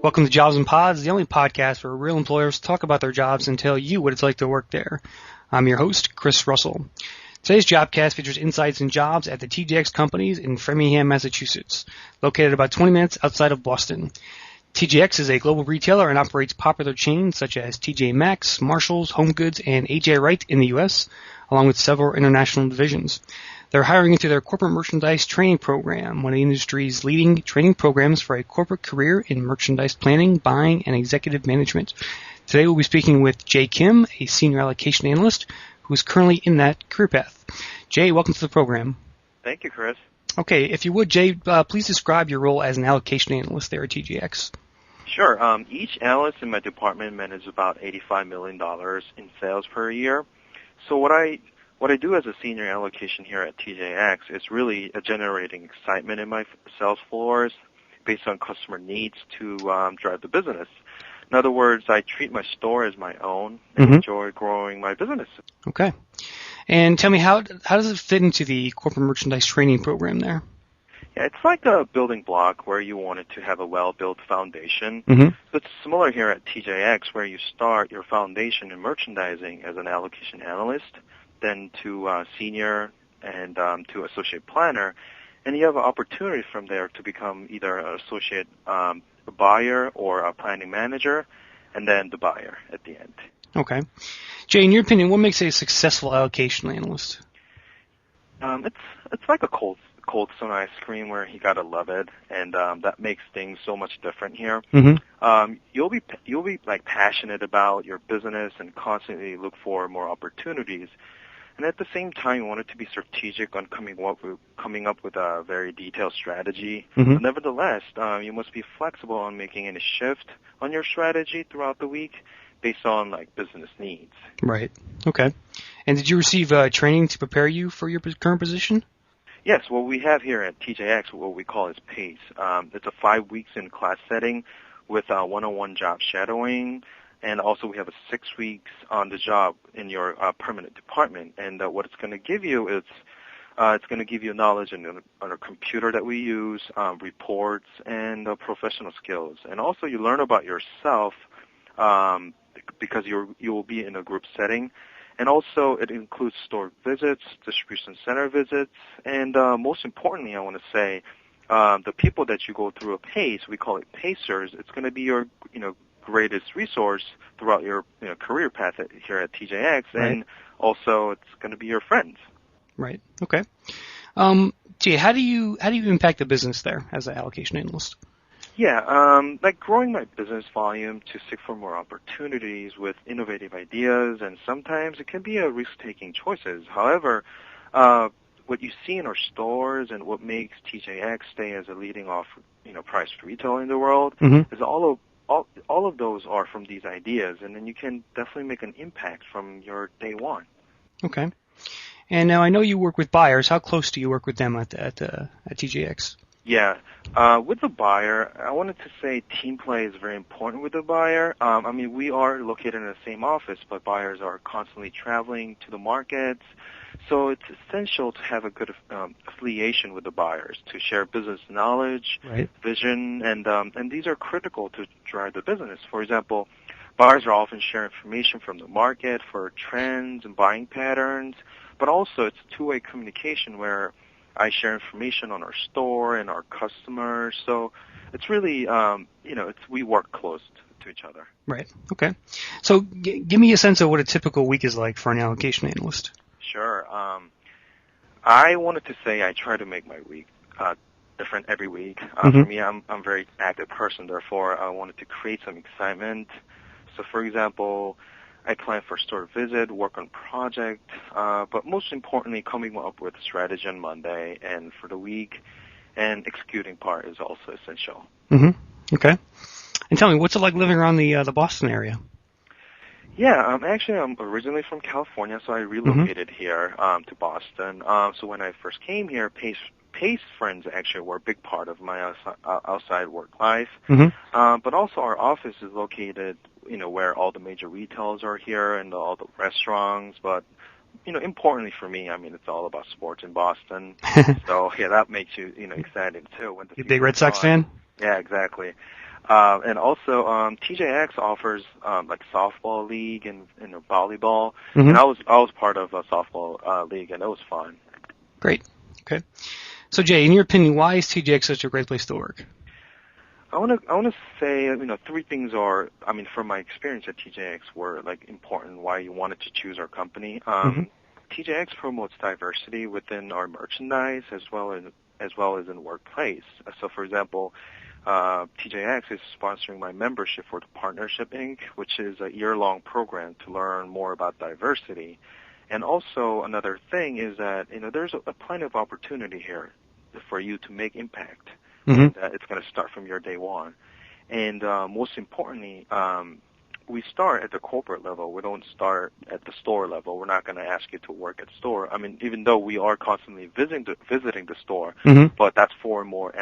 Welcome to Jobs and Pods, the only podcast where real employers talk about their jobs and tell you what it's like to work there. I'm your host, Chris Russell. Today's Jobcast features insights and jobs at the TJX Companies in Framingham, Massachusetts, located about 20 minutes outside of Boston. TJX is a global retailer and operates popular chains such as TJ Maxx, Marshalls, Home Goods, and AJ Wright in the U.S., along with several international divisions. They're hiring into their corporate merchandise training program, one of the industry's leading training programs for a corporate career in merchandise planning, buying, and executive management. Today we'll be speaking with Jay Kim, a senior allocation analyst who is currently in that career path. Jay, welcome to the program. Thank you, Chris. Okay, if you would, Jay, please describe your role as an allocation analyst there at TJX. Sure. Each analyst in my department manages about $85 million in sales per year. So what I do as a senior allocation here at TJX is really generating excitement in my sales floors based on customer needs to drive the business. In other words, I treat my store as my own and enjoy growing my business. Okay. And tell me, how does it fit into the corporate merchandise training program there? Yeah, it's like a building block where you want it to have a well-built foundation. Mm-hmm. So it's similar here at TJX where you start your foundation in merchandising as an allocation analyst, then to senior and to associate planner, and you have an opportunity from there to become either an associate buyer or a planning manager, and then the buyer at the end. Okay. Jay, in your opinion, what makes a successful allocation analyst? It's like a cold stone ice cream where you gotta love it, and that makes things so much different here. Mm-hmm. You'll be like passionate about your business and constantly look for more opportunities. And at the same time, you want it to be strategic on coming up with a very detailed strategy. Mm-hmm. But nevertheless, you must be flexible on making any shift on your strategy throughout the week based on like business needs. Right. Okay. And did you receive training to prepare you for your current position? Yes. What we have here at TJX, what we call is PACE. It's a 5 weeks in class setting with one-on-one job shadowing. And also we have a 6 weeks on the job in your permanent department. And what it's going to give you is it's going to give you knowledge on a computer that we use, reports, and professional skills. And also you learn about yourself because you will be in a group setting. And also it includes store visits, distribution center visits, and most importantly, I want to say the people that you go through a PACE, we call it PACers, it's going to be your greatest resource throughout your career path here at TJX, right. And also it's going to be your friends. Right. Okay. Jay, how do you impact the business there as an allocation analyst? Yeah, like growing my business volume to seek for more opportunities with innovative ideas, and sometimes it can be a risk-taking choices. However, what you see in our stores and what makes TJX stay as a leading priced retailer in the world is all of those are from these ideas, and then you can definitely make an impact from your day one. Okay. And now I know you work with buyers. How close do you work with them at TJX? Yeah. With the buyer, I wanted to say team play is very important with the buyer. We are located in the same office, but buyers are constantly traveling to the markets. So it's essential to have a good affiliation with the buyers to share business knowledge, right. Vision, and these are critical to drive the business. For example, buyers are often share information from the market for trends and buying patterns, but also it's two-way communication where I share information on our store and our customers. So it's really, we work close to each other. Right. Okay. So give me a sense of what a typical week is like for an allocation analyst. Sure. I wanted to say I try to make my week different every week. For me, I'm a very active person. Therefore, I wanted to create some excitement. So, for example, I plan for store visit, work on project, but most importantly, coming up with a strategy on Monday and for the week, and executing part is also essential. Mm-hmm. Okay. And tell me, what's it like living around the Boston area? Yeah, I'm originally from California, so I relocated here to Boston. So when I first came here, PACE friends actually were a big part of my outside work life. But also our office is located where all the major retailers are here and all the restaurants. But, importantly for me, it's all about sports in Boston. So, yeah, that makes you, excited, too. You a big Red Sox fan? Yeah, exactly. And also, TJX offers like softball league and volleyball, and I was part of a softball league, and it was fun. Great. Okay. So Jay, in your opinion, why is TJX such a great place to work? I want to say, three things are, from my experience at TJX were like important why you wanted to choose our company. TJX promotes diversity within our merchandise as well as in workplace. So for example, TJX is sponsoring my membership for the Partnership Inc., which is a year-long program to learn more about diversity. And also another thing is that, there's a plenty of opportunity here for you to make impact. And it's going to start from your day one. And most importantly, we start at the corporate level. We don't start at the store level. We're not going to ask you to work at store. Even though we are constantly visiting the store, but that's for more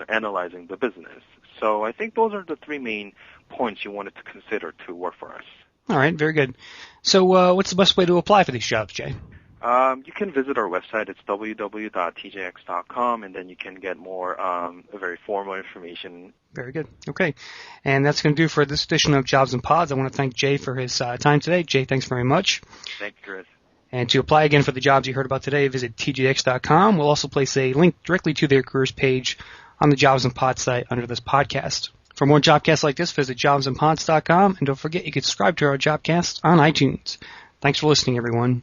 analyzing the business. So I think those are the three main points you wanted to consider to work for us. All right, very good. So what's the best way to apply for these jobs, Jay? You can visit our website. It's www.tjx.com, and then you can get more very formal information. Very good. Okay. And that's going to do for this edition of Jobs and Pods. I want to thank Jay for his time today. Jay, thanks very much. Thank you, Chris. And to apply again for the jobs you heard about today, visit tjx.com. We'll also place a link directly to their careers page on the Jobs and Pods site under this podcast. For more Jobcasts like this, visit jobsandpods.com. And don't forget, you can subscribe to our Jobcast on iTunes. Thanks for listening, everyone.